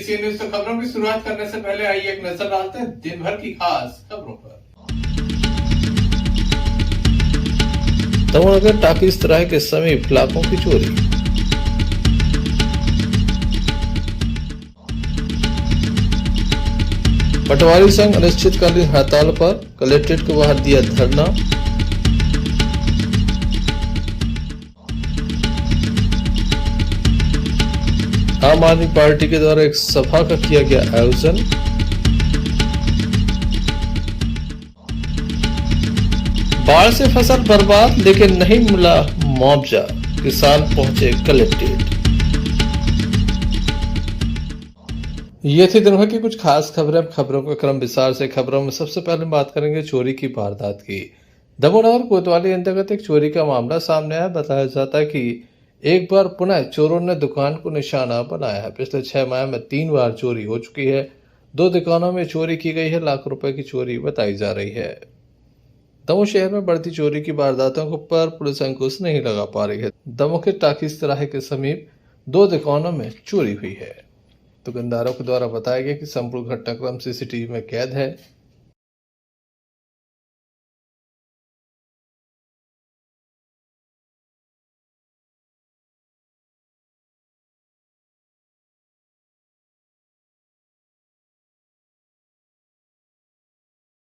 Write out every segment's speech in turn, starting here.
DC news तो खबरों की शुरुआत करने से पहले आइए एक नजर डालते हैं दिन भर की खास खबरों पर। दमोह टाकिस तिराहे के समीप लाखों की चोरी। पटवारी संघ अनिश्चितकालीन हड़ताल पर, कलेक्ट्रेट के बाहर दिया धरना। आम आदमी पार्टी के द्वारा एक सभा का किया गया आयोजन। बाढ़ से फसल बर्बाद लेकिन नहीं मिला मुआवजा, किसान पहुंचे कलेक्ट्रेट। ये थी दिन भर की कुछ खास खबरें। खबरों के क्रम विस्तार से। खबरों में सबसे पहले बात करेंगे चोरी की वारदात की। दमोह नगर कोतवाली अंतर्गत एक चोरी का मामला सामने आया। बताया जाता है कि एक बार पुनः चोरों ने दुकान को निशाना बनाया है। पिछले 6 माह में 3 बार चोरी हो चुकी है। 2 दुकानों में चोरी की गई है। लाख रुपए की चोरी बताई जा रही है। दमोह शहर में बढ़ती चोरी की वारदातों पर पुलिस अंकुश नहीं लगा पा रही है। दमोह के टाकिस तिराहे के समीप 2 दुकानों में चोरी हुई है। दुकानदारों के द्वारा बताया गया कि संपूर्ण घटनाक्रम सीसीटीवी में कैद है।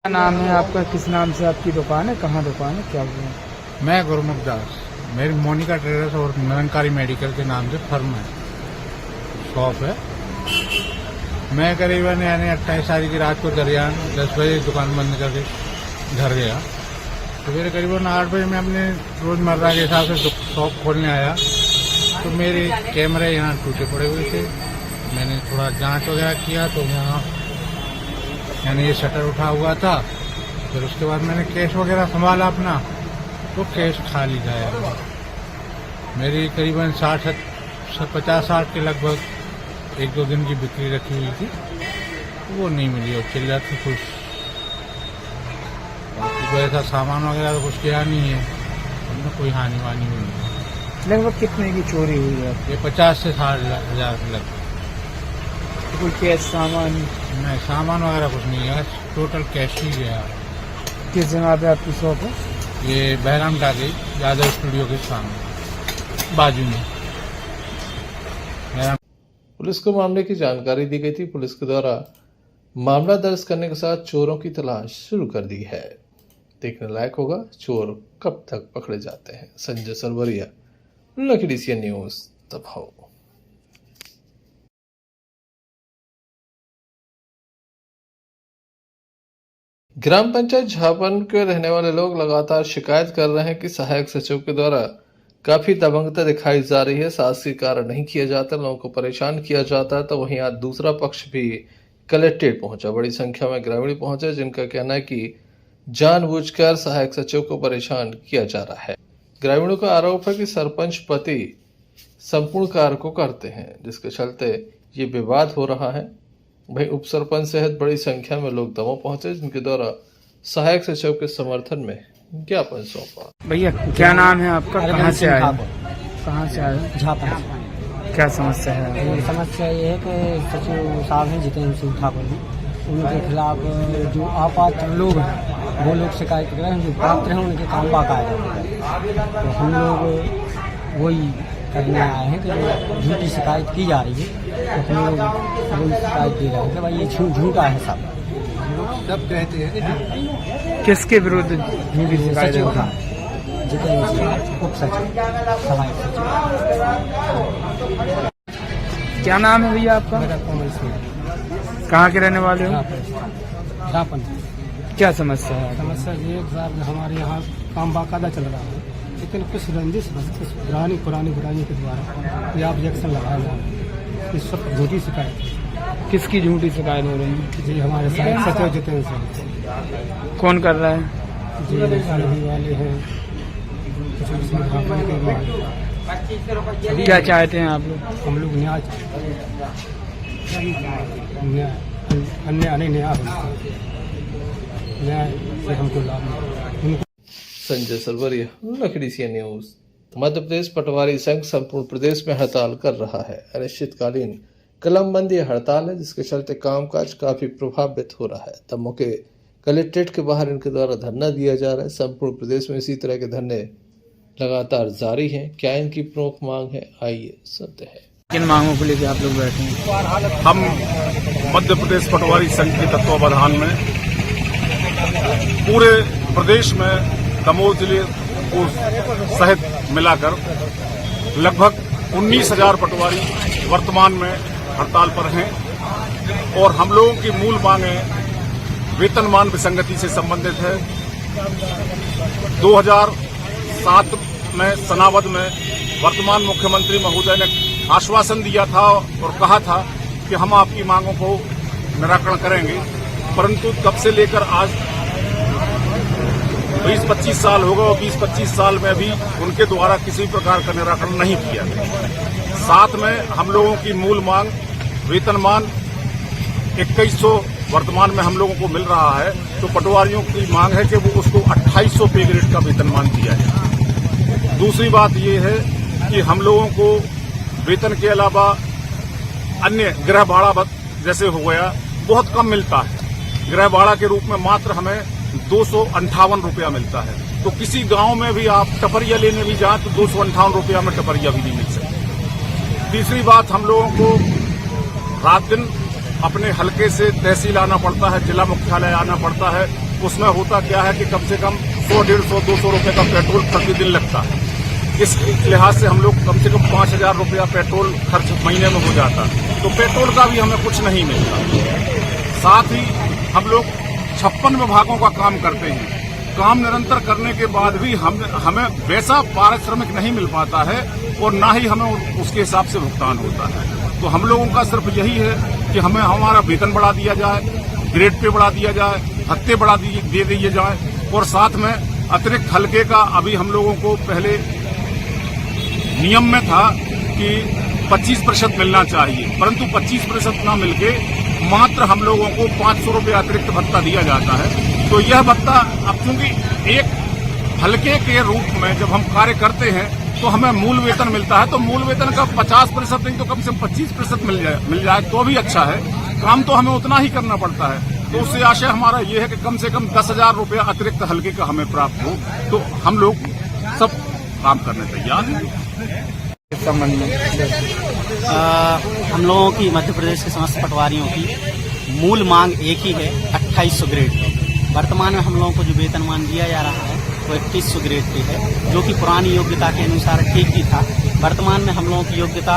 क्या नाम है आपका? किस नाम से आपकी दुकान है? कहाँ दुकान है? क्या हुआ? मैं गुरमुख दास, मेरी मोनिका ट्रेडर्स और निरंकारी मेडिकल के नाम से फर्म है, शॉप है। मैं करीबन यानी 28 तारीख की रात को दरियान 10 बजे दुकान बंद करके घर गया। तो फिर करीबन 8 बजे मैं अपने रोजमर्रा के हिसाब से शॉप खोलने आया तो मेरे कैमरे यहाँ टूटे पड़े हुए थे। मैंने थोड़ा जांच वगैरह किया तो यहाँ यानी ये शटर उठा हुआ था। फिर उसके बाद मैंने कैश वगैरह संभाला अपना, तो कैश खाली था यार। मेरी करीबन 50-60 के लगभग 1-2 दिन की बिक्री रखी हुई थी, वो नहीं मिली और चिल्ला थी कुछ। बाकी कोई ऐसा सामान वगैरह तो कुछ किया नहीं है, उनमें कोई हानि वानी हुई नहीं। लगभग कितने की चोरी हुई है? ये 50 से 60 हज़ार के लगभग। कोई कैश सामान? नहीं, सामान वगैरह कुछ नहीं है, टोटल कैश ही गया। किस जगह पे आपकी शॉप है? ये बहराम टाकी यादव स्टूडियो के सामने बाजू में। पुलिस को मामले की जानकारी दी गई थी। पुलिस के द्वारा मामला दर्ज करने के साथ चोरों की तलाश शुरू कर दी है। देखने लायक होगा चोर कब तक पकड़े जाते हैं। Sanjay Sarwaria, lucky DC news, Damoh. ग्राम पंचायत झापन के रहने वाले लोग लगातार शिकायत कर रहे हैं कि सहायक सचिव के द्वारा काफी दबंगता दिखाई जा रही है। शासकीय कार्य नहीं किया जाता, लोगों को परेशान किया जाता है। तो वहीं आज दूसरा पक्ष भी कलेक्ट्रेट पहुंचा। बड़ी संख्या में ग्रामीण पहुंचे, जिनका कहना है कि जानबूझकर सहायक सचिव को परेशान किया जा रहा है। ग्रामीणों का आरोप है कि सरपंच पति संपूर्ण कार्य को करते हैं, जिसके चलते ये विवाद हो रहा है। वहीं उप सरपंच सहित बड़ी संख्या में लोग दमोह पहुंचे, जिनके द्वारा सहायक सचिव के समर्थन में ज्ञापन सौंपा। भैया क्या नाम है आपका? कहाँ से आए? कहाँ से आए? झापन। क्या समस्या है? समस्या ये है कि सचिव साहब हैं जितेंद्र सिंह ठाकुर जी, उनके खिलाफ जो अपात्र लोग हैं वो लोग शिकायत कर रहे हैं। जो पात्र हैं उनके काम बाकायदा है। तो हम लोग वही करने आए हैं कि जो झूठी शिकायत की जा रही है, तो हम लोग वही शिकायत दे रहे हैं कि भाई ये झूठा है सब कहते हैं। किसके विरुद्ध झूठी शिकायत सचिव है? जितेंद्र सिंह, उप सचिव, सहायक सचिव। क्या नाम है भैया आपका? मेरा कमल सिंह। कहाँ के रहने वाले हो? झापन। क्या समस्या है? समस्या ये है साहब, हमारे यहाँ काम बाकायदा चल रहा है, लेकिन कुछ रंजिश कुछ पुरानी बुराइयों के द्वारा ये ऑब्जेक्शन लगाया जा रहा है। इस सब झूठी शिकायत है। किसकी झूठी शिकायत हो रही है? जी हमारे सहायक सचिव जितेंद्र सिंह। कौन कर रहा है? जी भी वाले हैं, कुछ उसमें झापन के भी हैं। क्या चाहते हैं आप लोग? हम लोग न्याय अन्य न्याय से हमको लाभ मिले। Sanjay Sarwaria, lucky DC news. Madhya Pradesh पटवारी संघ संपूर्ण प्रदेश में हड़ताल कर रहा है। अनिश्चितकालीन कलमबंदी हड़ताल है जिसके चलते कामकाज काफी प्रभावित हो रहा है। दमोह के कलेक्ट्रेट के बाहर इनके द्वारा धरना दिया जा रहा है। संपूर्ण प्रदेश में इसी तरह के धरने लगातार जारी हैं। क्या इनकी प्रमुख मांग है, आइए सुनते हैं। किन मांगों को लेकर आप लोग बैठे हैं? हम मध्य प्रदेश पटवारी संघ के तत्वावधान में पूरे प्रदेश में दमोह जिले को सहित मिलाकर लगभग 19,000 पटवारी वर्तमान में हड़ताल पर हैं और हम लोगों की मूल मांगें वेतनमान विसंगति से संबंधित है। 2007 में सनावद में वर्तमान मुख्यमंत्री महोदय ने आश्वासन दिया था और कहा था कि हम आपकी मांगों को निराकरण करेंगे, परंतु तब से लेकर आज 20-25 साल हो गए और 20-25 साल में भी उनके द्वारा किसी प्रकार का निराकरण नहीं किया गया। साथ में हम लोगों की मूल मांग वेतनमान 2100 वर्तमान में हम लोगों को मिल रहा है, तो पटवारियों की मांग है कि वो उसको 2800 पे ग्रेड का वेतनमान दिया जाए। दूसरी बात ये है कि हम लोगों को वेतन के अलावा अन्य गृह भाड़ा जैसे हो गया बहुत कम मिलता है। गृह भाड़ा के रूप में मात्र हमें 258 रुपया मिलता है, तो किसी गांव में भी आप टपरिया लेने भी जाएं तो 258 रुपया में टपरिया भी नहीं मिल सकती। तीसरी बात, हम लोगों को रात दिन अपने हलके से तहसील आना पड़ता है, जिला मुख्यालय आना पड़ता है। उसमें होता क्या है कि कम से कम 100, 150, 200 रुपये का पेट्रोल प्रतिदिन लगता है। इस लिहाज से हम लोग कम से कम 5,000 रुपया पेट्रोल खर्च महीने में हो जाता है, तो पेट्रोल का भी हमें कुछ नहीं मिलता। साथ ही हम लोग 56 विभागों का काम करते हैं। काम निरंतर करने के बाद भी हमें वैसा पारिश्रमिक नहीं मिल पाता है और ना ही हमें उसके हिसाब से भुगतान होता है। तो हम लोगों का सिर्फ यही है कि हमें हमारा वेतन बढ़ा दिया जाए, ग्रेड पे बढ़ा दिया जाए, भत्ते बढ़ा दे दिए जाए और साथ में अतिरिक्त हल्के का अभी हम लोगों को पहले नियम में था कि 25% मिलना चाहिए, परंतु 25% ना मिलके मात्र हम लोगों को 500 रुपये अतिरिक्त भत्ता दिया जाता है। तो यह भत्ता अब क्योंकि एक हल्के के रूप में जब हम कार्य करते हैं तो हमें मूल वेतन मिलता है, तो मूल वेतन का 50% नहीं तो कम से कम 25% मिल जाए तो भी अच्छा है। काम तो हमें उतना ही करना पड़ता है, तो उससे आशय हमारा ये है कि कम से कम 10,000 रुपया अतिरिक्त हल्के का हमें प्राप्त हो, तो हम लोग सब काम करने तैयार हैं। इस संबंध में हम लोगों की मध्य प्रदेश के समस्त पटवारियों की मूल मांग एक ही है, 2800 ग्रेड पे। वर्तमान में हम लोगों को जो वेतनमान दिया जा रहा है वो 2100 ग्रेड पे है, जो कि पुरानी योग्यता के अनुसार ठीक ही था। वर्तमान में हम लोगों की योग्यता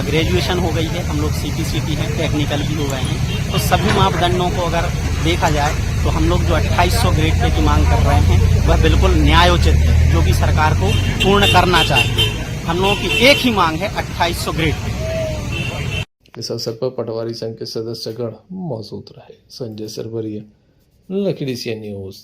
ग्रेजुएशन हो गई है, हम लोग CT हैं, टेक्निकल भी हो गए हैं। तो सभी मापदंडों को अगर देखा जाए तो हम लोग जो 2800 ग्रेड पे की मांग कर रहे हैं वह बिल्कुल न्यायोचित है, जो कि सरकार को पूर्ण करना चाहिए। हम लोगों की एक ही मांग है 2800 ग्रेड पे। इस अवसर पर पटवारी संघ के सदस्यगण मौजूद रहे। संजय सरवरिया, लखीडीसी न्यूज।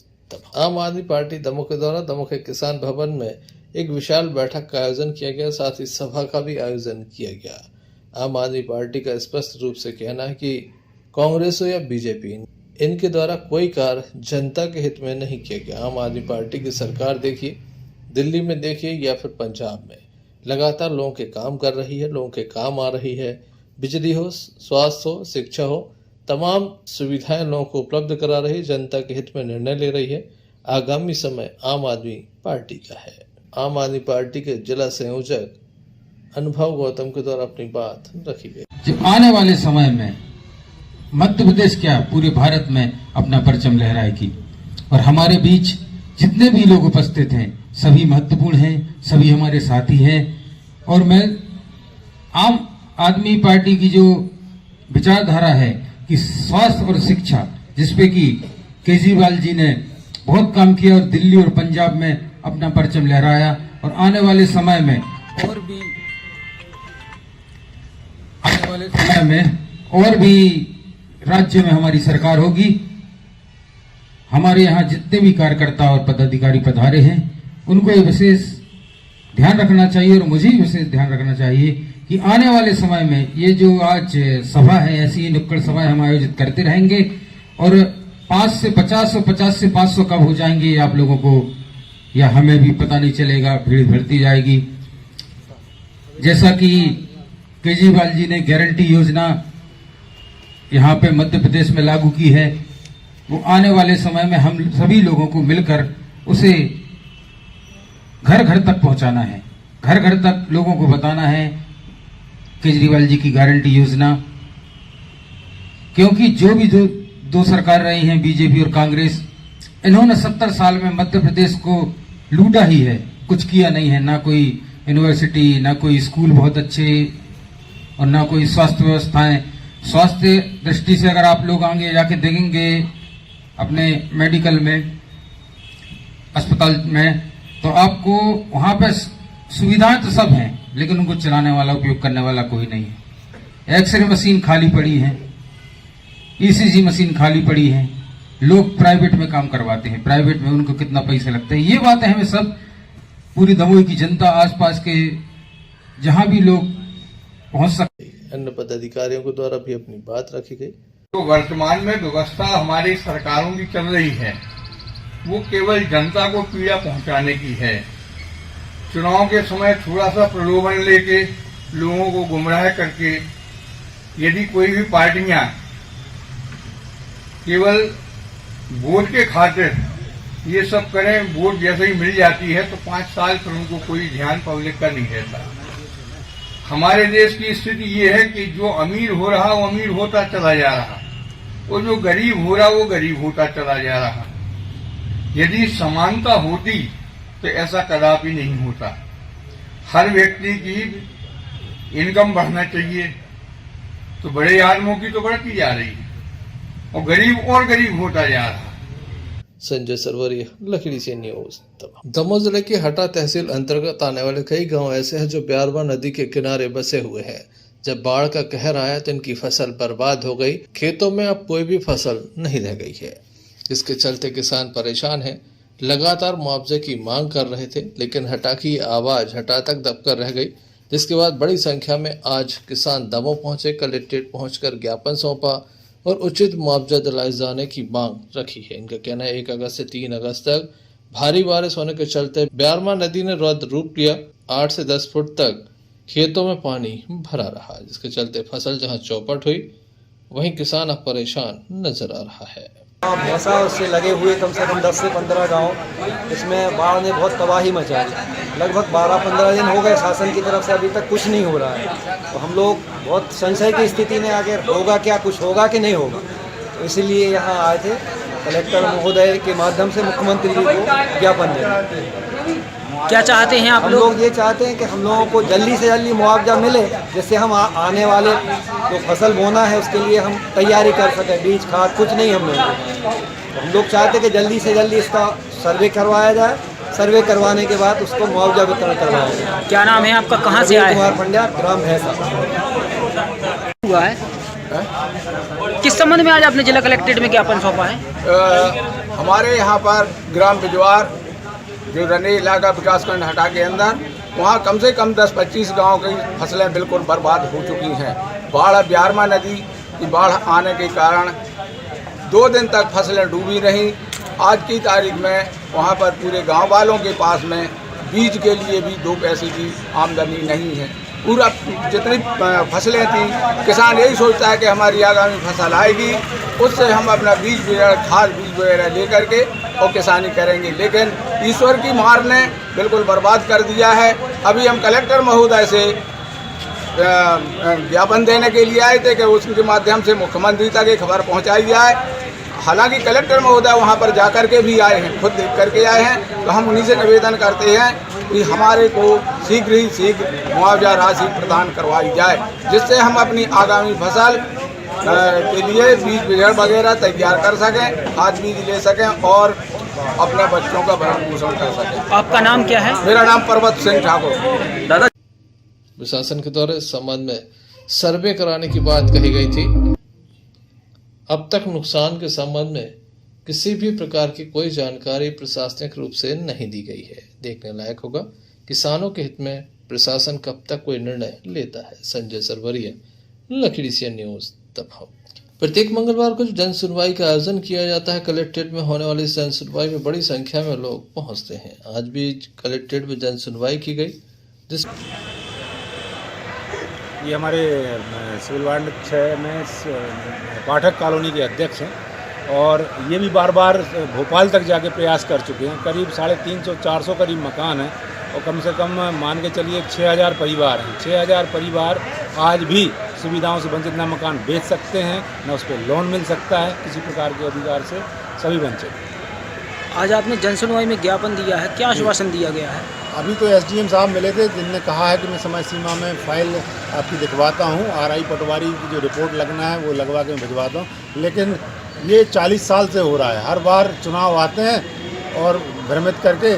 आम आदमी पार्टी दमोह के द्वारा दमोह के किसान भवन में एक विशाल बैठक का आयोजन किया गया, साथ ही सभा का भी आयोजन किया गया। आम आदमी पार्टी का स्पष्ट रूप से कहना है कि कांग्रेस हो या बीजेपी, इनके द्वारा कोई कार्य जनता के हित में नहीं किया गया। आम आदमी पार्टी की सरकार देखिए, दिल्ली में देखिए या फिर पंजाब में, लगातार लोगों के काम कर रही है, लोगों के काम आ रही है। बिजली हो, स्वास्थ्य हो, शिक्षा हो, तमाम सुविधाएं लोगों को उपलब्ध करा रही, जनता के हित में निर्णय ले रही है। आगामी समय आम आदमी पार्टी का है। आम आदमी पार्टी के जिला संयोजक अनुभव गौतम के द्वारा अपनी बात रखी गई। जो आने वाले समय में मध्य प्रदेश क्या पूरे भारत में अपना परचम लहराएगी और हमारे बीच जितने भी लोग उपस्थित हैं सभी महत्वपूर्ण हैं, सभी हमारे साथी हैं। और मैं आम आदमी पार्टी की जो विचारधारा है कि स्वास्थ्य और शिक्षा, जिसपे कि केजरीवाल जी ने बहुत काम किया और दिल्ली और पंजाब में अपना परचम लहराया, और आने वाले समय में और भी राज्य में हमारी सरकार होगी। हमारे यहाँ जितने भी कार्यकर्ता और पदाधिकारी पधारे हैं उनको ये विशेष ध्यान रखना चाहिए और मुझे भी विशेष ध्यान रखना चाहिए कि आने वाले समय में ये जो आज सभा है, ऐसी नुक्कड़ सभाएं हम आयोजित करते रहेंगे और 5 से 50 और 50 से 500 कब हो जाएंगे आप लोगों को या हमें भी पता नहीं चलेगा, भीड़ बढ़ती जाएगी। जैसा कि केजरीवाल जी ने गारंटी योजना यहाँ पे मध्य प्रदेश में लागू की है, वो आने वाले समय में हम सभी लोगों को मिलकर उसे घर घर तक पहुंचाना है, घर घर तक लोगों को बताना है केजरीवाल जी की गारंटी योजना। क्योंकि जो भी दो सरकार रही हैं, बीजेपी और कांग्रेस, इन्होंने 70 साल में मध्य प्रदेश को लूटा ही है, कुछ किया नहीं है। ना कोई यूनिवर्सिटी, ना कोई स्कूल बहुत अच्छे, और ना कोई स्वास्थ्य व्यवस्थाएं। स्वास्थ्य दृष्टि से अगर आप लोग आगे जाके देखेंगे अपने मेडिकल में, अस्पताल में, तो आपको वहां पे सुविधाएं तो सब हैं, लेकिन उनको चलाने वाला, उपयोग करने वाला कोई नहीं है। एक्सरे मशीन खाली पड़ी है, ईसीजी मशीन खाली पड़ी है, लोग प्राइवेट में काम करवाते हैं, प्राइवेट में उनको कितना पैसा लगता है। ये बातें हमें सब, पूरी दमोह की जनता, आसपास के जहां भी लोग पहुंच सकते। अन्य पदाधिकारियों के द्वारा भी अपनी बात रखी गई। तो वर्तमान में व्यवस्था हमारी सरकारों की चल रही है, वो केवल जनता को पीड़ा पहुंचाने की है। चुनाव के समय थोड़ा सा प्रलोभन लेके, लोगों को गुमराह करके, यदि कोई भी पार्टियां केवल वोट के खातिर ये सब करें, वोट जैसे ही मिल जाती है तो 5 साल पर उनको कोई ध्यान पब्लिक का नहीं रहता। हमारे देश की स्थिति ये है कि जो अमीर हो रहा वो अमीर होता चला जा रहा, और जो गरीब हो रहा वो गरीब होता चला जा रहा। यदि समानता होती तो ऐसा कदापि नहीं होता। हर व्यक्ति की इनकम बढ़ना चाहिए, तो बड़े आदमियों की तो बढ़ती जा रही है और गरीब होता जा रहा। संजय सरवरिया, लखीडी से न्यूज। दमोह जिले की हटा तहसील अंतर्गत आने वाले कई गांव ऐसे हैं जो ब्यारवा नदी के किनारे बसे हुए हैं। जब बाढ़ का कहर आया तो इनकी फसल बर्बाद हो गई, खेतों में अब कोई भी फसल नहीं रह गई है, जिसके चलते किसान परेशान हैं। लगातार मुआवजे की मांग कर रहे थे, लेकिन हटा की आवाज हटा तक दबकर रह गई, जिसके बाद बड़ी संख्या में आज किसान दमोह पहुंचे, कलेक्ट्रेट पहुंचकर ज्ञापन सौंपा और उचित मुआवजा दिलाए जाने की मांग रखी है। इनका कहना है 1 अगस्त से 3 अगस्त तक भारी बारिश होने के चलते ब्यारमा नदी ने रौद्र रूप लिया। 8 से 10 फुट तक खेतों में पानी भरा रहा, जिसके चलते फसल जहां चौपट हुई, वहीं किसान अब परेशान नजर आ रहा है। भैंसा उससे लगे हुए कम से कम 10 से 15 गांव, इसमें बाढ़ ने बहुत तबाही मचाई। लगभग 12-15 दिन हो गए, शासन की तरफ से अभी तक कुछ नहीं हो रहा है। तो हम लोग बहुत संशय की स्थिति में आगे, होगा क्या, कुछ होगा कि नहीं होगा, तो इसीलिए यहाँ आए थे कलेक्टर महोदय के माध्यम से मुख्यमंत्री जी को ज्ञापन देने। क्या चाहते हैं आप हम लोग ये चाहते हैं कि हम लोगों को जल्दी से जल्दी मुआवजा मिले, जिससे हम आने वाले जो फसल बोना है उसके लिए हम तैयारी कर सकें। बीज खाद कुछ नहीं हम लोग चाहते हैं कि जल्दी से जल्दी इसका सर्वे करवाया जाए, सर्वे करवाने के बाद उसको मुआवजा वितरण करवाया जाए। क्या नाम है आपका, कहाँ से आए? कुमार पंड्या, ग्राम भैंसा हुआ है। किस संबंध में आज आपने जिला कलेक्ट्रेट में ज्ञापन सौंपा है? हमारे यहाँ पर ग्राम बिजवार, जो रने इलाका विकासखंड हटा के अंदर, वहाँ कम से कम 10-25 गाँव की फसलें बिल्कुल बर्बाद हो चुकी हैं। बाढ़, ब्यारमा नदी की बाढ़ आने के कारण 2 दिन तक फसलें डूबी रहीं। आज की तारीख में वहाँ पर पूरे गांव वालों के पास में बीज के लिए भी 2 पैसे की आमदनी नहीं है। पूरा जितनी फसलें थी, किसान यही सोचता है कि हमारी आगामी फसल आएगी, उससे हम अपना बीज वगैरह, खाद बीज वगैरह ले करके और किसानी करेंगे। लेकिन ईश्वर की मार ने बिल्कुल बर्बाद कर दिया है। अभी हम कलेक्टर महोदय से ज्ञापन देने के लिए आए थे कि उसके माध्यम से मुख्यमंत्री तक ये खबर पहुँचाई जाए। हालांकि कलेक्टर महोदय वहां पर जाकर के भी आए हैं, खुद देख करके आए हैं, तो हम उन्हीं से निवेदन करते हैं कि हमारे को शीघ्र ही शीघ्र मुआवजा राशि प्रदान करवाई जाए, जिससे हम अपनी आगामी फसल के लिए बीज वगैरह तैयार कर सकें, खाद बीज ले सकें और अपने बच्चों का भरण पोषण कर सकें। आपका नाम क्या है? मेरा नाम पर्वत सिंह ठाकुर। दादा, प्रशासन के द्वारा इस संबंध में सर्वे कराने की बात कही गई थी। अब तक नुकसान के संबंध में किसी भी प्रकार की कोई जानकारी प्रशासनिक रूप से नहीं दी गई है। देखने लायक होगा किसानों के हित में प्रशासन कब तक कोई निर्णय लेता है। संजय सरवरिया, लखीडी से न्यूज, दमोह। प्रत्येक मंगलवार को जन सुनवाई का आयोजन किया जाता है। कलेक्ट्रेट में होने वाली जन सुनवाई में बड़ी संख्या में लोग पहुंचते हैं। आज भी कलेक्ट्रेट में जन सुनवाई की गई, जिस ये हमारे सिविल वार्ड 6 में पाठक कॉलोनी के अध्यक्ष हैं और ये भी बार बार भोपाल तक जाके प्रयास कर चुके हैं। करीब 350-400 करीब मकान हैं और कम से कम मान के चलिए 6000 परिवार हैं। 6000 परिवार आज भी सुविधाओं से वंचित, ना मकान बेच सकते हैं, ना उस पर लोन मिल सकता है, किसी प्रकार के अधिकार से सभी वंचित। आज आपने जनसुनवाई में ज्ञापन दिया है, क्या आश्वासन दिया गया है? अभी तो एसडीएम साहब मिले थे, जिनने कहा है कि मैं समय सीमा में फाइल आपकी दिखवाता हूँ, आरआई पटवारी की जो रिपोर्ट लगना है वो लगवा के मैं भिजवाता हूँ। लेकिन ये 40 साल से हो रहा है, हर बार चुनाव आते हैं और भ्रमित करके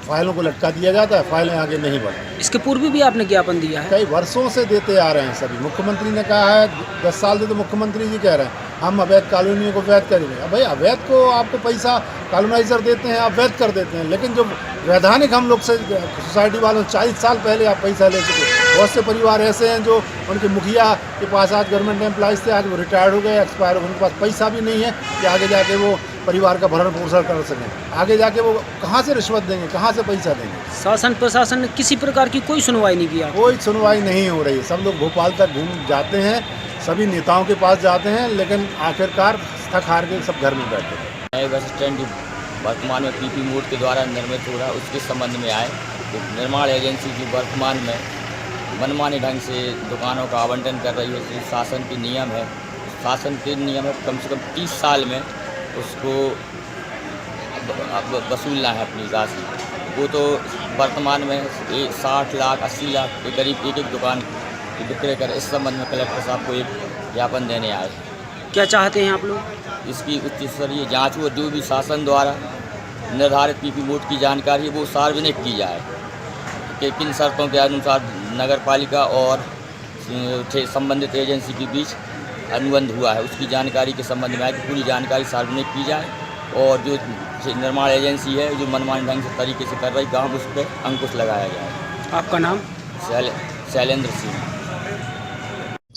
फाइलों को लटका दिया जाता है, फाइलें आगे नहीं बढ़ती। इसके पूर्व भी आपने ज्ञापन दिया है? कई वर्षों से देते आ रहे हैं सभी। मुख्यमंत्री ने कहा है 10 साल से, तो मुख्यमंत्री जी कह रहे हैं हम अवैध कॉलोनियों को वैध करेंगे। अब भाई अवैध को आपको पैसा कॉलोनाइजर देते हैं, आप वैध कर देते हैं, लेकिन जो वैधानिक हम लोग से सोसाइटी वालों 40 साल पहले आप पैसा ले चुके। बहुत से परिवार ऐसे हैं जो उनके मुखिया के पास आज गवर्नमेंट एम्प्लॉइज थे, आज वो रिटायर्ड हो गए, एक्सपायर हो गए, उनके पास पैसा भी नहीं है कि आगे जाके वो परिवार का भरण पोषण कर सकें। आगे जाके वो कहाँ से रिश्वत देंगे, कहाँ से पैसा देंगे? शासन प्रशासन ने किसी प्रकार की कोई सुनवाई नहीं किया? कोई सुनवाई नहीं हो रही है। सब लोग भोपाल तक घूम जाते हैं, सभी नेताओं के पास जाते हैं, लेकिन आखिरकार थक हार के सब घर में बैठे हैं। नए बस स्टैंड वर्तमान में पीपी मोड के द्वारा निर्मित हो रहा है, उसके संबंध में आए तो निर्माण एजेंसी की वर्तमान में मनमाने ढंग से दुकानों का आवंटन कर रही है। शासन के नियम है, शासन के नियम है कम से कम 30 साल में उसको वसूलना है अपनी राशि। वो तो वर्तमान में 60 लाख 80 लाख के करीब एक दुकान विक्रय कर। इस संबंध में कलेक्टर साहब को एक ज्ञापन देने आए। क्या चाहते हैं आप लोग? इसकी उच्च स्तरीय जाँच हो, जो भी शासन द्वारा निर्धारित पीपी मोड की जानकारी है वो सार्वजनिक की जाए कि किन शर्तों के अनुसार नगर पालिका और संबंधित एजेंसी के बीच अनुबंध हुआ है, उसकी जानकारी के संबंध में कि पूरी जानकारी सार्वजनिक की जाए और जो निर्माण एजेंसी है जो मनमाने ढंग से तरीके से कर रही काम, उस पर अंकुश लगाया जाए। आपका नाम? Shailendra Singh.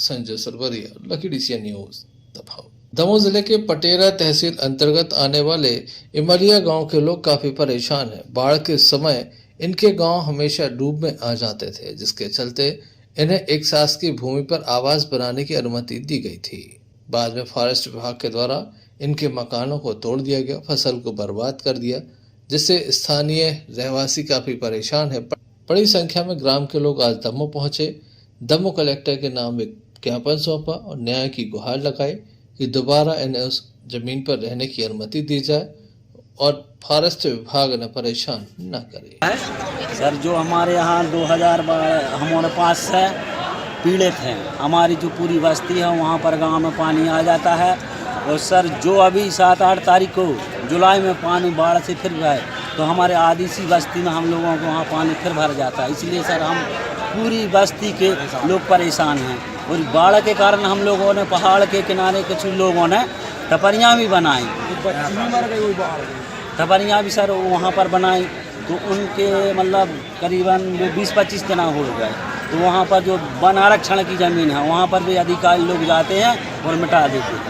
Sanjay Sarwaria, Lucky DCN news, दबाव। दमोह जिले के पटेरा तहसील अंतर्गत आने वाले इमरिया गांव के लोग काफी परेशान हैं। बाढ़ के समय इनके गांव हमेशा डूब में आ जाते थे, जिसके चलते इन्हें एक शासकीय भूमि पर आवास बनाने की अनुमति दी गई थी। बाद में फॉरेस्ट विभाग के द्वारा इनके मकानों को तोड़ दिया गया, फसल को बर्बाद कर दिया, जिससे स्थानीय रहवासी काफी परेशान है। बड़ी संख्या में ग्राम के लोग आज दमोह पहुंचे। दमोह कलेक्टर के नाम एक ज्ञापन सौंपा और न्याय की गुहार लगाई कि दोबारा इन्हें उस जमीन पर रहने की अनुमति दी जाए और फॉरेस्ट विभाग ने परेशान न करे। सर जो हमारे यहाँ 2000 हमारे पास से पीड़ित हैं, हमारी जो पूरी बस्ती है वहाँ पर गांव में पानी आ जाता है। और सर जो अभी 7-8 तारीख को जुलाई में पानी बाढ़ से फिर गए तो हमारे आदि सी बस्ती में हम लोगों को वहाँ पानी फिर भर जाता है। इसलिए सर हम पूरी बस्ती के लोग परेशान हैं और बाढ़ के कारण हम लोगों ने पहाड़ के किनारे कुछ लोगों ने टपरियाँ भी बनाई, टपरियाँ भी सर वहाँ पर बनाई तो उनके मतलब करीबन 20-25 दिन हो गए। तो वहाँ पर जो वन आरक्षण की ज़मीन है वहाँ पर भी अधिकारी लोग जाते हैं और मिटा देते हैं,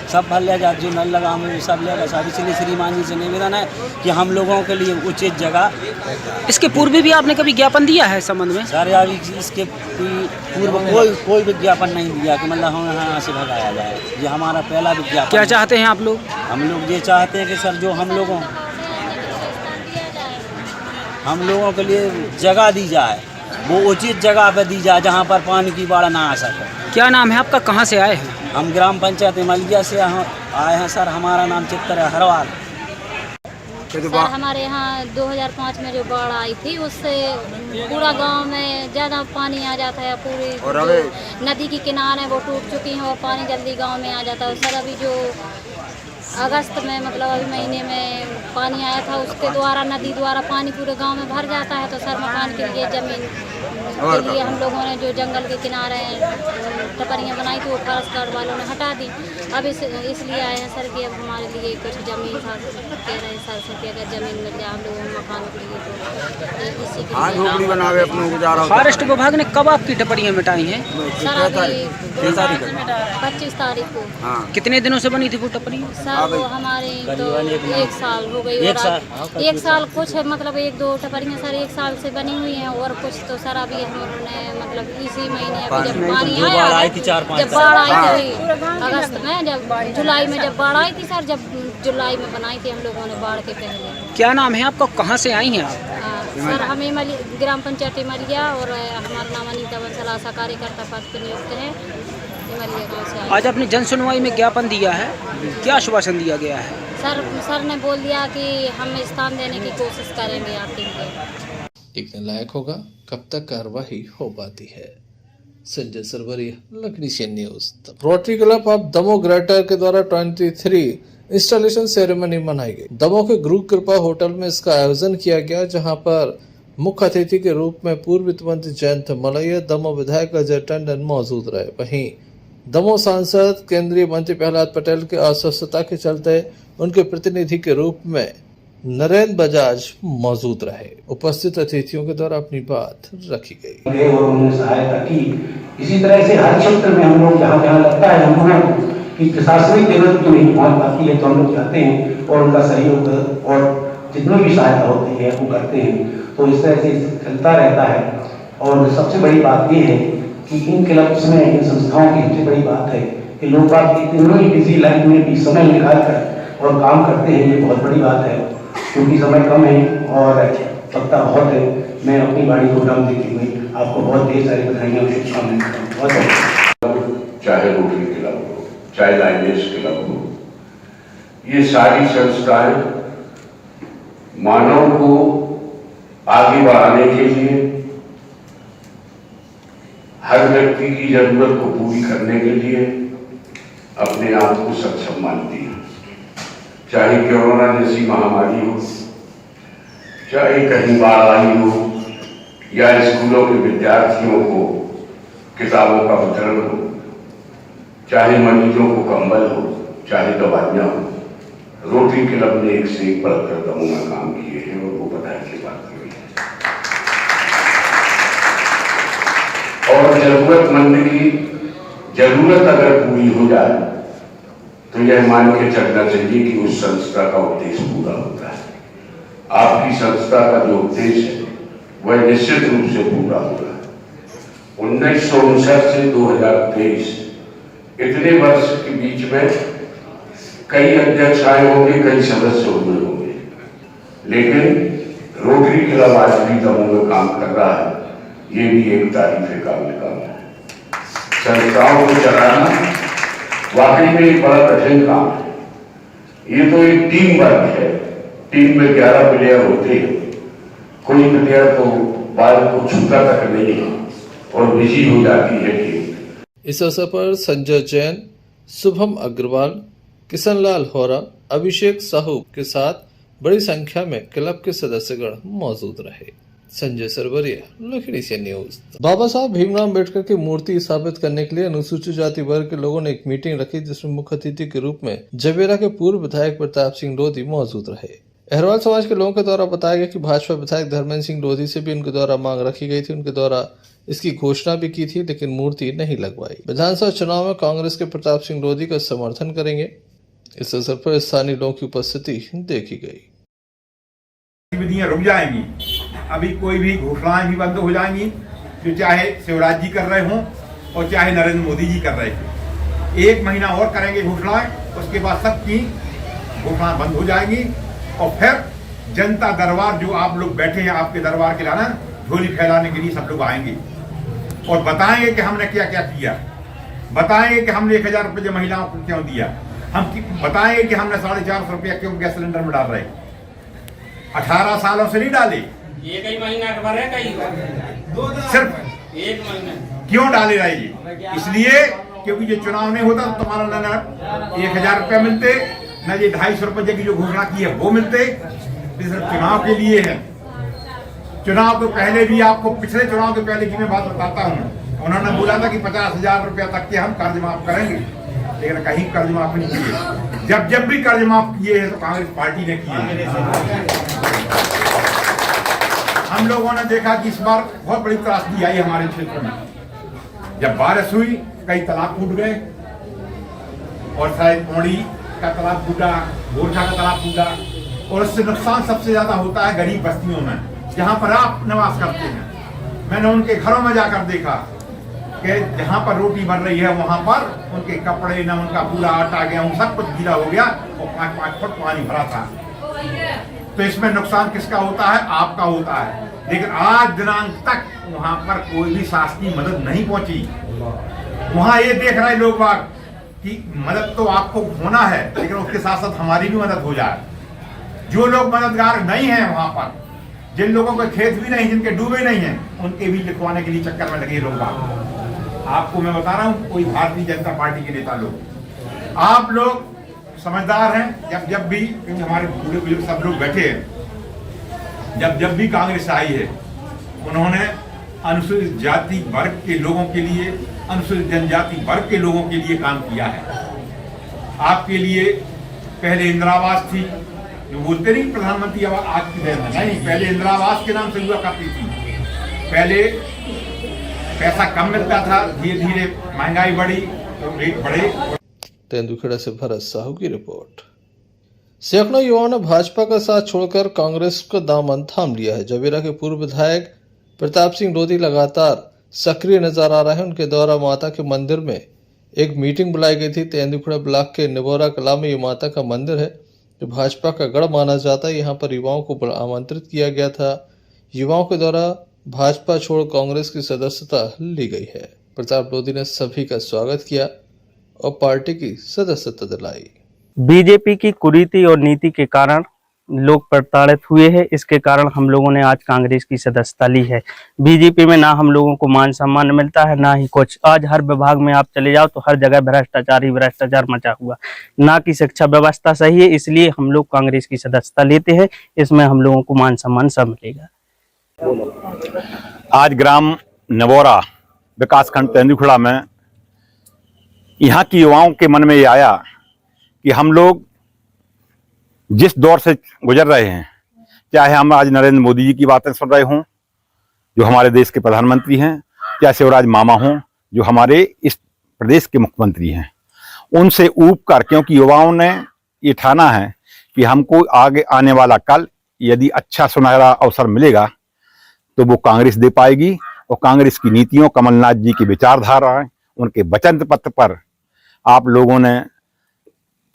सब फल ले जाते, जो नल लगा हमें सब लेगा सब। इसलिए श्रीमान जी से निवेदन है कि हम लोगों के लिए उचित जगह। इसके पूर्व भी आपने कभी ज्ञापन दिया है इस संबंध में? सर अभी इसके पूर्व कोई विज्ञापन नहीं दिया कि मतलब हम यहाँ से भगाया जाए, ये हमारा पहला विज्ञापन। क्या चाहते हैं आप लोग? हम लोग ये चाहते हैं कि सर जो हम लोगों के लिए जगह दी जाए वो उचित जगह पे दी जाए जहाँ पर पानी की बाढ़ ना आ सके। क्या नाम है आपका, कहाँ से आए हैं? हम ग्राम पंचायत मलिया से आए हैं सर। हमारा नाम चित्तर है हरवाल। सर हमारे यहाँ 2005 में जो बाढ़ आई थी उससे पूरा गांव में ज़्यादा पानी आ जाता है, पूरी जो नदी की किनारे वो टूट चुकी हैं और पानी जल्दी गांव में आ जाता है। सर अभी जो अगस्त में मतलब अभी महीने में पानी आया था उसके द्वारा नदी द्वारा पानी पूरे गांव में भर जाता है। तो सर मकान के लिए ज़मीन के लिए हम लोगों ने जो जंगल के किनारे टपरियाँ बनाई थी वो फॉरेस्ट गार्ड वालों ने हटा दी। अब इसलिए आए हैं सर कि अब हमारे लिए कुछ ज़मीन सर कह रहे हैं सर से कि अगर ज़मीन मिल जाए हम लोगों को मकान के लिए तो इसी के बनावे अपने गुजारा। फॉरेस्ट विभाग ने कब आपकी टपरियाँ मिटाई हैं? सर अभी 25 तारीख को। कितने दिनों से बनी थी वो टपरियाँ? सर वो हमारे तो 1 साल हो गई और 1 साल कुछ मतलब 1-2 टपरियाँ सर 1 साल से बनी हुई हैं और कुछ तो सर अभी कि उन्होंने मतलब इसी महीने अभी जब पानी आया, जब बाढ़ आई थी अगस्त में, जब जुलाई में जब बाढ़ आई थी सर, जब जुलाई में बनाई थी हम लोगों ने बाढ़ के पहले। क्या नाम है आपका, कहाँ से आई हैं आप? सर हमें ग्राम पंचायत इमलिया और हमारा नाम अनीता बंसल आशा कार्यकर्ता पद पर नियुक्त है, इमलिया गाँव से। आज आपने जन सुनवाई में ज्ञापन दिया है, क्या आश्वासन दिया गया है? सर ने बोल दिया कि हम स्थान देने की कोशिश करेंगे आपके लिए। देखने लायक होगा कब तक कार्रवाई हो पाती है। संजय सरवरिया, लखनी news. Rotary Club of Damoh Greater के द्वारा 23 इंस्टॉलेशन सेरेमनी मनाई गई। दमोह के गुरु कृपा होटल में इसका आयोजन किया गया, जहां पर मुख्य अतिथि के रूप में पूर्व वित्त मंत्री जयंत मलैया, दमोह विधायक अजय टंडन मौजूद रहे। वहीं दमोह सांसद केंद्रीय मंत्री प्रहलाद पटेल के अस्वस्थता के चलते उनके प्रतिनिधि के रूप में नरेंद्र बजाज मौजूद रहे। उपस्थित अतिथियों के द्वारा अपनी बात रखी गई और उन्होंने सहायता की। इसी तरह से हर क्षेत्र में हम लोग जहाँ जहाँ लगता है हम लोगों की प्रशासनिक जरूरत तो नहीं पहुँच पाती है, तो हम लोग जाते हैं और उनका सहयोग और जितनी भी सहायता होती है वो करते हैं। तो इस तरह से चलता रहता है। और सबसे बड़ी बात ये है कि इन क्लब्स में, इन संस्थाओं की सबसे बड़ी बात है कि लोग बात इतनी बिजी लाइफ में भी समय निकाल कर और काम करते हैं, ये बहुत बड़ी बात है। क्योंकि समय कम है और वक्ता बहुत है। मैं अपनी वाणी को विराम देते हुए आपको बहुत ढेर सारी बधाइयाँ और शुभकामनाएं। चाहे रोटरी क्लब हो, चाहे लाइनेस क्लब हो, ये सारी संस्थाएं मानव को आगे बढ़ाने के लिए, हर व्यक्ति की जरूरत को पूरी करने के लिए अपने आप को सक्षम मानती है। चाहे कोरोना जैसी महामारी हो, चाहे कहीं बाढ़ आई हो, या स्कूलों के विद्यार्थियों को किताबों का वितरण हो, चाहे मरीजों को कंबल हो, चाहे दवाइयाँ हो, रोटरी क्लब ने एक से एक बढ़कर दमोह में काम किए हैं और वो बधाई की बात हुई है। और जरूरतमंद की जरूरत अगर पूरी हो जाए तो यह मान के चलना चाहिए कि उस संस्था का उद्देश्य पूरा होता है। आपकी संस्था का जो उद्देश्य है वह निश्चित रूप से पूरा होगा। 1959 से 2023 इतने वर्ष के बीच में कई अध्यक्ष आए होंगे, कई सदस्य हुए होंगे, लेकिन रोटरी क्लब आज भी दमोह में काम कर रहा है, ये भी एक तारीफ काबिल काम है। संस्थाओं को चलाना वाकई में एक बड़ा कठिन काम है। ये तो एक टीम वर्क है। टीम में 11 प्लेयर होते हैं, कोई प्लेयर तो बाल को छूता तक नहीं है और बिजी हो जाती है टीम। इस अवसर पर संजय जैन, शुभम अग्रवाल, किशनलाल होरा, अभिषेक साहू के साथ बड़ी संख्या में क्लब के सदस्यगण मौजूद रहे। संजय सरवरिया, लखनी न्यूज। बाबा साहब भीमराव अम्बेडकर की मूर्ति स्थापित करने के लिए अनुसूचित जाति वर्ग के लोगों ने एक मीटिंग रखी, जिसमें मुख्य अतिथि के रूप में जवेरा के पूर्व विधायक प्रताप सिंह लोधी मौजूद रहे। अहरवाल समाज के लोगों के द्वारा बताया गया कि भाजपा विधायक धर्मेंद्र सिंह लोधी से भी उनके द्वारा मांग रखी गई थी। उनके द्वारा इसकी घोषणा भी की थी, लेकिन मूर्ति नहीं लगवाई। विधानसभा चुनाव में कांग्रेस के प्रताप सिंह लोधी का समर्थन करेंगे। इस अवसर पर स्थानीय लोगों की उपस्थिति देखी गई। गतिविधियां रुक जाएंगी, अभी कोई भी घोषणाएं भी बंद हो जाएंगी, जो चाहे शिवराज जी कर रहे हों और चाहे नरेंद्र मोदी जी कर रहे हों। 1 महीना और करेंगे घोषणाएं, उसके बाद सबकी घोषणाएं बंद हो जाएंगी और फिर जनता दरबार जो आप लोग बैठे हैं, आपके दरबार के लाना झोली फैलाने के लिए सब लोग आएंगे और बताएंगे कि हमने क्या क्या किया, बताएंगे कि हमने 1000 रुपये महिलाओं को क्यों दिया, हम बताएंगे कि हमने 450 रुपया क्यों गैस सिलेंडर में डाल रहे, 18 सालों से नहीं डाले, एक ही महीना का भरे, सिर्फ 1 महीना क्यों डाले रहे जी? इसलिए क्योंकि ये चुनाव नहीं होता तो तुम्हारा न 1000 रुपया मिलते, न ये 250 रुपये की जो घोषणा की है वो मिलते। सिर्फ चुनाव के लिए है। चुनाव के पहले भी आपको, पिछले चुनाव के पहले की मैं बात बताता हूँ, उन्होंने बोला था कि 50,000 रुपया तक के हम कर्ज माफ करेंगे, लेकिन कहीं कर्ज माफ नहीं किए। जब भी कर्ज माफ किए हैं तो कांग्रेस पार्टी ने किए। हम लोगों ने देखा कि इस बार बहुत बड़ी त्रासदी आई हमारे क्षेत्र में। जब बारिश हुई कई तालाब फूट गए और शायद पौड़ी का तालाब फूटा, गोरखा का तालाब फूटा, और उससे नुकसान सबसे ज्यादा होता है गरीब बस्तियों में, जहां पर आप निवास करते हैं। मैंने उनके घरों में जाकर देखा कि जहाँ पर रोटी बन रही है वहाँ पर उनके कपड़े न उनका पूरा आटा गया, उन सब कुछ गीला हो गया और 5-5 फुट पानी भरा था। तो इसमें नुकसान किसका होता है? आपका होता है। लेकिन आज दिनांक तक वहाँ पर कोई भी शासकीय मदद नहीं पहुंची। वहाँ ये देख रहे लोग बाग कि मदद तो आपको होना है, लेकिन उसके साथ साथ हमारी भी मदद हो जाए। जो लोग मददगार नहीं है वहाँ पर, जिन लोगों के खेत भी नहीं, जिनके डूबे नहीं हैं, उनके भी लिखवाने के लिए चक्कर में लगे लोग बाग। आपको मैं बता रहा हूँ, कोई भारतीय जनता पार्टी के नेता लोग, आप लोग समझदार हैं। जब भी, क्योंकि हमारे बूढ़े बुजुर्ग सब लोग बैठे हैं, जब भी कांग्रेस आई है उन्होंने अनुसूचित जाति वर्ग के लोगों के लिए, अनुसूचित जनजाति वर्ग के लोगों के लिए काम किया है। आपके लिए पहले इंदिरा आवास थी, जो बोलते नहीं प्रधानमंत्री आवास आज की देन है, नहीं, पहले इंदिरा आवास के नाम से हुआ करती थी। पहले पैसा कम मिलता था, धीरे धीरे महंगाई बढ़ी तो रेट बढ़े। तेंदुखेड़ा से भरत साहू की रिपोर्ट। सैकड़ों युवाओं ने भाजपा का साथ छोड़कर कांग्रेस का दामन थाम लिया है। जवेरा के पूर्व विधायक प्रताप सिंह लोधी लगातार सक्रिय नजर आ रहे हैं। उनके द्वारा माता के मंदिर में एक मीटिंग बुलाई गई थी। तेंदुखेड़ा ब्लॉक के निबोरा कला में ये माता का मंदिर है जो भाजपा का गढ़ माना जाता है। यहाँ पर युवाओं को आमंत्रित किया गया था। युवाओं के द्वारा भाजपा छोड़ कांग्रेस की सदस्यता ली गई है। प्रताप लोधी ने सभी का स्वागत किया और पार्टी की सदस्यता दिलाई। बीजेपी की कुरीति और नीति के कारण लोग प्रताड़ित हुए हैं। इसके कारण हम लोगों ने आज कांग्रेस की सदस्यता ली है। बीजेपी में ना हम लोगों को मान सम्मान मिलता है, ना ही कुछ। आज हर विभाग में आप चले जाओ तो हर जगह भ्रष्टाचार ही भ्रष्टाचार मचा हुआ, ना कि शिक्षा व्यवस्था सही है। इसलिए हम लोग कांग्रेस की सदस्यता लेते हैं। इसमें हम लोगों को मान सम्मान सब मिलेगा। आज ग्राम नबोरा विकासखंड तेंदुखेड़ा में यहाँ की युवाओं के मन में ये आया कि हम लोग जिस दौर से गुजर रहे हैं, चाहे हम आज नरेंद्र मोदी जी की बातें सुन रहे हों जो हमारे देश के प्रधानमंत्री हैं, चाहे शिवराज मामा हों जो हमारे इस प्रदेश के मुख्यमंत्री हैं, उनसे ऊब कर, क्योंकि युवाओं ने ये ठाना है कि हमको आगे आने वाला कल यदि अच्छा सुनहरा अवसर मिलेगा तो वो कांग्रेस दे पाएगी। और कांग्रेस की नीतियों, कमलनाथ जी की विचारधारा, उनके वचन पत्र पर आप लोगों ने,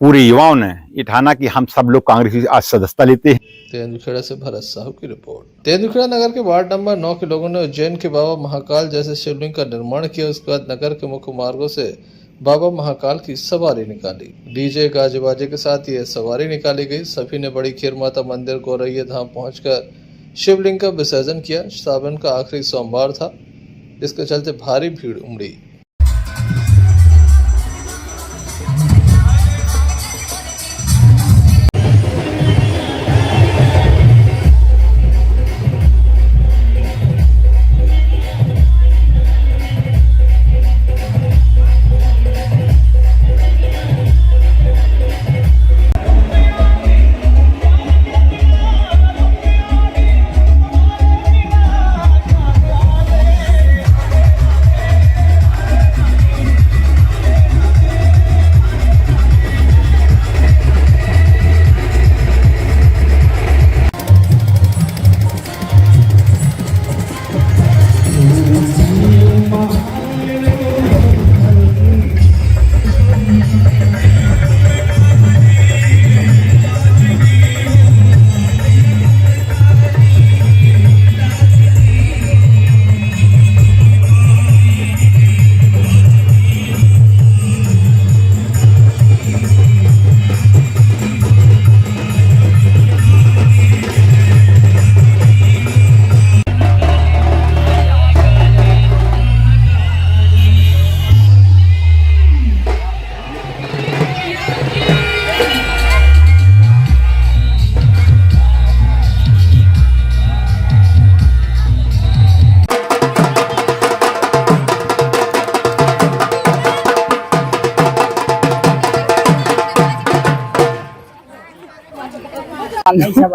पूरे युवाओं ने ये ठाना कि हम सब लोग कांग्रेस की आज सदस्यता लेते हैं। तेंदुखेड़ा से भरत साहू की रिपोर्ट। तेंदुखेड़ा नगर के वार्ड नंबर 9 के लोगों ने उज्जैन के बाबा महाकाल जैसे शिवलिंग का निर्माण किया। उसके बाद नगर के मुख्य मार्गों से बाबा महाकाल की सवारी निकाली। डीजे गाजे बाजे के साथ ये सवारी निकाली गई। सभी ने बड़ी खीर माता मंदिर गौरैया धाम पहुंचकर शिवलिंग का विसर्जन किया। सावन का आखिरी सोमवार था, जिसके चलते भारी भीड़ उमड़ी।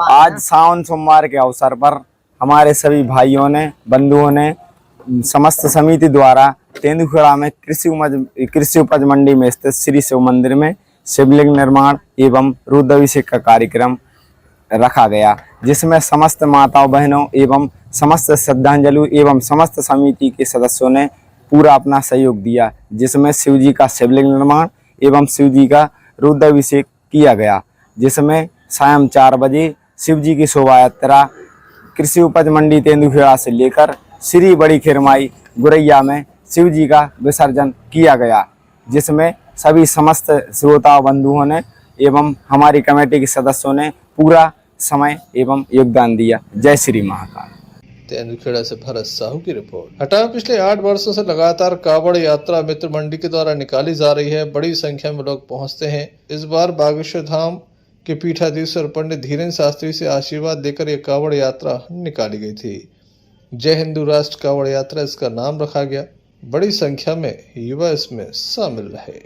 आज सावन सोमवार के अवसर पर हमारे सभी भाइयों ने, बंधुओं ने, समस्त समिति द्वारा तेंदुखेड़ा में कृषि उपज मंडी में स्थित श्री शिव मंदिर में शिवलिंग निर्माण एवं रुद्राभिषेक का कार्यक्रम रखा गया, जिसमें समस्त माताओं बहनों एवं समस्त श्रद्धांजलि एवं समस्त समिति के सदस्यों ने पूरा अपना सहयोग दिया, जिसमें शिव जी का शिवलिंग निर्माण एवं शिव जी का रुद्राभिषेक किया गया, जिसमें शाम 4 बजे शिव जी की शोभा यात्रा कृषि उपज मंडी तेंदुखेड़ा से लेकर श्री बड़ी खिरमाई गुरैया में शिव जी का विसर्जन किया गया, जिसमें सभी समस्त श्रोता बंधुओं ने एवं हमारी कमेटी के सदस्यों ने पूरा समय एवं योगदान दिया। जय श्री महाकाल। तेंदुखेड़ा से भरत साहू की रिपोर्ट। हटा पिछले 8 वर्षों से लगातार कावड़ यात्रा मित्र मंडी के द्वारा निकाली जा रही है। बड़ी संख्या में लोग पहुंचते हैं। इस बार बागेश्वर धाम के पीठाधीश्वर पंडित धीरेन्द्र शास्त्री से आशीर्वाद देकर यह कावड़ यात्रा निकाली गई थी। जय हिंदू राष्ट्र कावड़ यात्रा इसका नाम रखा गया। बड़ी संख्या में युवा इसमें शामिल रहे।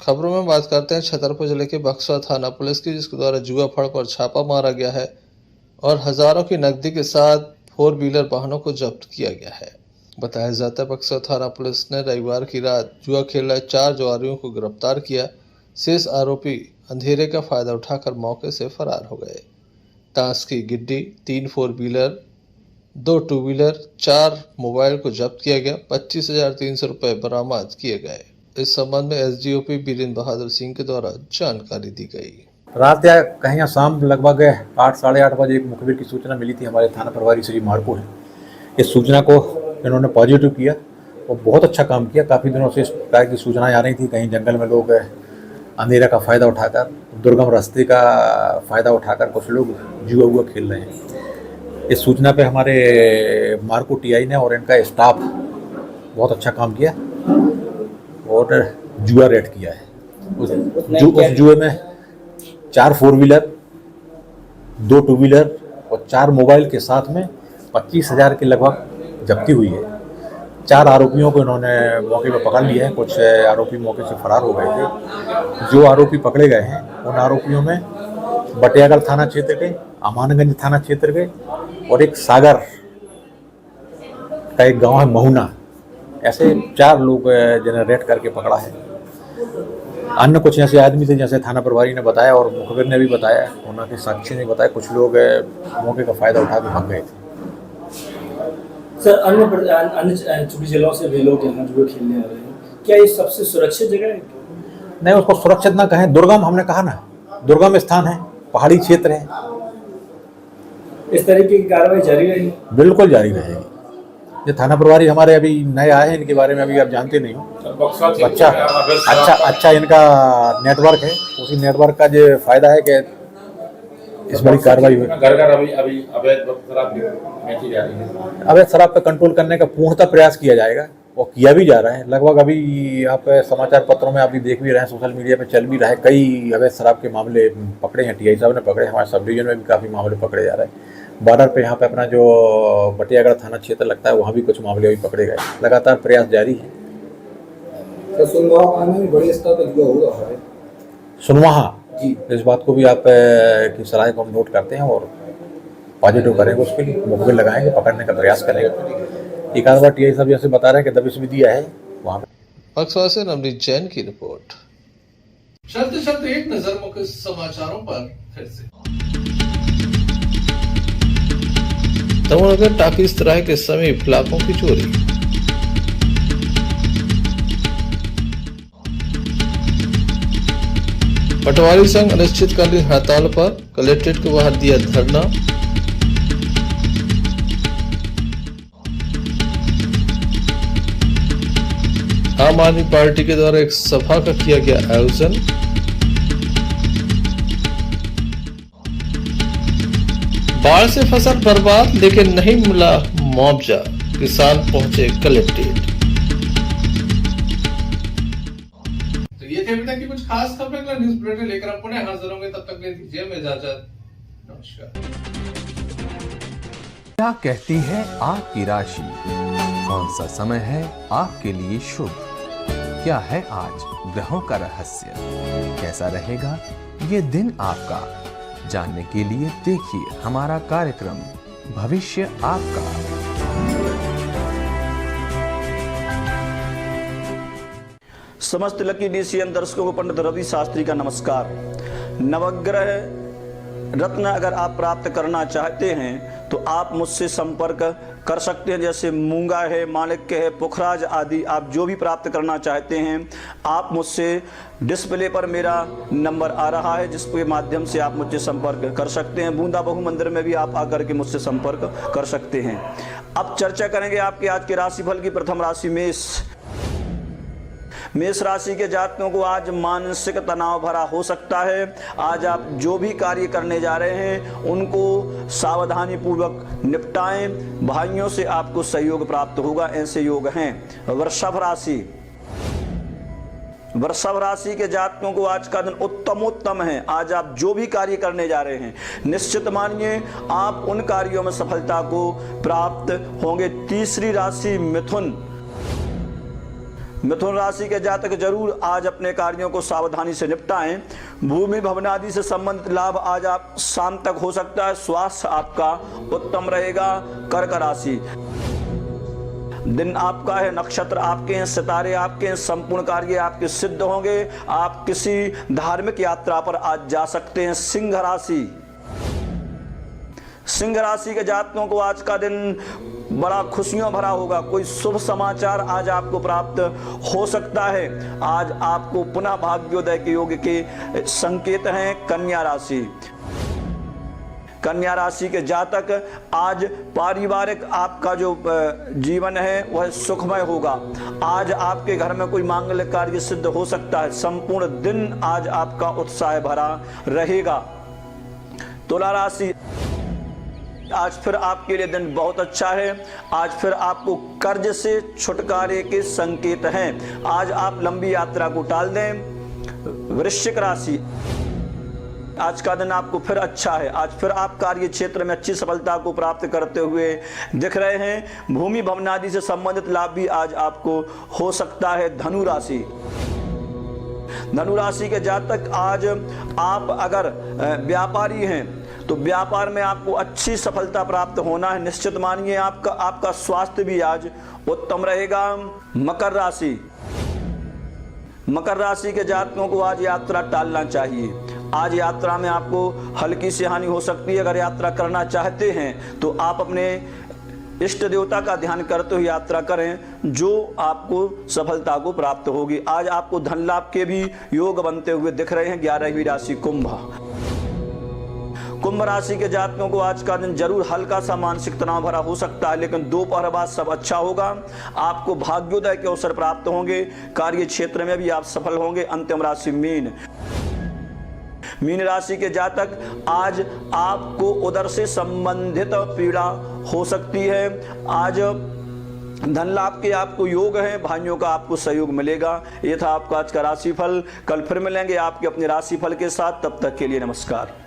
खबरों में बात करते हैं छतरपुर जिले के बक्सर थाना पुलिस की, जिसके द्वारा जुआ फड़ पर छापा मारा गया है और हजारों की नकदी के साथ 4 व्हीलर वाहनों को जब्त किया गया है। बताया जाता है बक्सर थाना पुलिस ने रविवार की रात जुआ खेल रहे 4 जुआरियों को गिरफ्तार किया। शेष आरोपी अंधेरे का फायदा उठाकर मौके से फरार हो गए। ताश की गिड्डी, 3 4 व्हीलर, 2 2 व्हीलर, 4 मोबाइल को जब्त किया गया। 25,300 रुपए बरामद किए गए। इस संबंध में एसडीओपी वीरेंद्र बहादुर सिंह के द्वारा जानकारी दी गई। रात या कहीं शाम लगभग 8 साढ़े 8 बजे एक मुखबिर की सूचना मिली थी हमारे थाना प्रभारी श्री मार्को है। इस सूचना को इन्होंने पॉजिटिव किया और बहुत अच्छा काम किया। काफ़ी दिनों से इस प्रकार की सूचनाएं आ रही थी, कहीं जंगल में लोग अंधेरा का फ़ायदा उठाकर, दुर्गम रास्ते का फ़ायदा उठाकर कुछ लोग जुआ खेल रहे हैं। इस सूचना पे हमारे मार्को टीआई ने और इनका स्टाफ बहुत अच्छा काम किया और जुआ रेड किया है। उस जुए में 4 4 व्हीलर, 2 2 व्हीलर और 4 मोबाइल के साथ में 25,000 के लगभग जब्ती हुई है। 4 आरोपियों को इन्होंने मौके पर पकड़ लिया है। कुछ आरोपी मौके से फरार हो गए थे। जो आरोपी पकड़े गए हैं उन आरोपियों में बटियागढ़ थाना क्षेत्र के, अमानगंज थाना क्षेत्र के और एक सागर का एक गांव है महुना, ऐसे 4 लोग जिन्हें रेड करके पकड़ा है। अन्य कुछ ऐसे आदमी थे जैसे थाना प्रभारी ने बताया और मुखबिर ने भी बताया, उनके साक्षी ने बताया, कुछ लोग मौके का फायदा उठा के भाग गए थे। सर, अन्य छोटी जिलों से भी लोग यहाँ जुए खेलने आ रहे हैं, क्या ये सबसे सुरक्षित जगह है? नहीं, उसको सुरक्षित ना कहें, दुर्गम, हमने कहा ना, दुर्गम स्थान है, पहाड़ी क्षेत्र है। इस तरीके की कार्रवाई जारी रहेगी? बिल्कुल जारी रहेगी। ये थाना प्रभारी हमारे अभी नए आए हैं, इनके बारे में अभी आप जानते नहीं हो। अच्छा इनका नेटवर्क है, उसी नेटवर्क का जो फायदा है कि इस बड़ी कार्रवाई हुई। अभी अवैध शराब पे कंट्रोल करने का पूर्णतः प्रयास किया जाएगा और किया भी जा रहा है। लगभग अभी आप समाचार पत्रों में आप भी देख भी रहे हैं, सोशल मीडिया पे चल भी रहा है, कई अवैध शराब के मामले पकड़े हैं। टीआई साहब ने पकड़े, हमारे सब डिवीजन में भी काफ़ी मामले पकड़े जा रहे हैं। बॉर्डर पे यहाँ पे अपना जो बटियागढ़ थाना क्षेत्र लगता है वहाँ भी कुछ मामले अभी पकड़े गए। लगातार प्रयास जारी है। बड़े स्तर पर जुआ हो रहा है सुनवाहा जी, इस बात को भी आप की सलाह को हम नोट करते हैं और पॉजिटिव करेंगे, उसके लिए मुखबिर लगाएंगे, पकड़ने का प्रयास करेंगे। एक आध बार टीआई साहब जैसे बता रहे हैं कि दबिश भी दिया है वहाँ पे। बक्सर से नवनीत जैन की रिपोर्ट। चलते चलते एक नजर मुख्य समाचारों पर फिर से। तमोनगर टाकिस तराई के समीप लाखों की चोरी। पटवारी संघ अनिश्चितकालीन हड़ताल पर, कलेक्ट्रेट के बाहर दिया धरना। आम आदमी पार्टी के द्वारा एक सभा का किया गया आयोजन। बाढ़ से फसल बर्बाद लेकिन नहीं मिला मुआवजा, किसान पहुंचे कलेक्ट्रेट। तो ये थे अभी तक की कुछ खास खबरें। न्यूज बुलेटिन लेकर आप पुनः हाजिर होंगे, तब तक दीजिए इजाजत। नमस्कार। क्या कहती है आपकी राशि? कौन सा समय है आपके लिए शुभ? क्या है आज ग्रहों का रहस्य? कैसा रहेगा ये दिन आपका? जानने के लिए देखिए हमारा कार्यक्रम भविष्य आपका। समस्त लकी DCN दर्शकों को पंडित रवि शास्त्री का नमस्कार। नवग्रह रत्न अगर आप प्राप्त करना चाहते हैं तो आप मुझसे संपर्क कर सकते हैं। जैसे मूंगा है, माणिक्य है, पुखराज आदि आप जो भी प्राप्त करना चाहते हैं आप मुझसे डिस्प्ले पर मेरा नंबर आ रहा है जिसके माध्यम से आप मुझसे संपर्क कर सकते हैं। बूंदा बहु मंदिर में भी आप आकर के मुझसे संपर्क कर सकते हैं। अब चर्चा करेंगे आपके आज के राशिफल की। प्रथम राशि मेष राशि के जातकों को आज मानसिक तनाव भरा हो सकता है। आज आप जो भी कार्य करने जा रहे हैं उनको सावधानी पूर्वक निपटाएं। भाइयों से आपको सहयोग प्राप्त होगा, ऐसे योग हैं। वृषभ राशि के जातकों को आज का दिन उत्तमोत्तम है। आज आप जो भी कार्य करने जा रहे हैं निश्चित मानिए आप उन कार्यों में सफलता को प्राप्त होंगे। तीसरी राशि मिथुन राशि के जातक जरूर आज अपने कार्यों को सावधानी से निपटाएं। भूमि भवन आदि से संबंधित लाभ आज आप शाम तक हो सकता है। स्वास्थ्य आपका उत्तम रहेगा। कर्क राशि, दिन आपका है, नक्षत्र आपके हैं, सितारे आपके हैं, संपूर्ण कार्य आपके सिद्ध होंगे। आप किसी धार्मिक यात्रा पर आज जा सकते हैं। सिंह राशि के जातकों को आज का दिन बड़ा खुशियों भरा होगा। कोई शुभ समाचार आज आपको प्राप्त हो सकता है। आज आपको पुनः भाग्योदय के योग के संकेत हैं। कन्या राशि के जातक आज पारिवारिक आपका जो जीवन है वह सुखमय होगा। आज आपके घर में कोई मांगलिक कार्य सिद्ध हो सकता है। संपूर्ण दिन आज आपका उत्साह भरा रहेगा। तुला राशि, आज फिर आपके लिए दिन बहुत अच्छा है। आज फिर आपको कर्ज से छुटकारे के संकेत हैं। आज आप लंबी यात्रा को टाल दें। वृश्चिक राशि, आज का दिन आपको फिर अच्छा है। आज फिर आप कार्य क्षेत्र में अच्छी सफलता को प्राप्त करते हुए दिख रहे हैं। भूमि भवन आदि से संबंधित लाभ भी आज आपको हो सकता है। धनु राशि के जातक आज आप अगर व्यापारी हैं तो व्यापार में आपको अच्छी सफलता प्राप्त होना है। निश्चित मानिए आपका स्वास्थ्य भी आज उत्तम रहेगा। मकर राशि के जातकों को आज यात्रा टालना चाहिए। आज यात्रा में आपको हल्की सी हानि हो सकती है। अगर यात्रा करना चाहते हैं तो आप अपने इष्ट देवता का ध्यान करते हुए यात्रा करें, जो आपको सफलता को प्राप्त होगी। आज आपको धन लाभ के भी योग बनते हुए दिख रहे हैं। 11वीं राशि कुंभ राशि के जातकों को आज का दिन जरूर हल्का सा मानसिक तनाव भरा हो सकता है, लेकिन दोपहर बाद सब अच्छा होगा। आपको भाग्योदय के अवसर प्राप्त होंगे। कार्य क्षेत्र में भी आप सफल होंगे। अंतिम राशि मीन राशि के जातक आज आपको उदर से संबंधित पीड़ा हो सकती है। आज धन लाभ के आपको योग हैं। भाइयों का आपको सहयोग मिलेगा। ये था आपका आज का राशिफल। कल फिर मिलेंगे आपके अपने राशिफल के साथ। तब तक के लिए नमस्कार।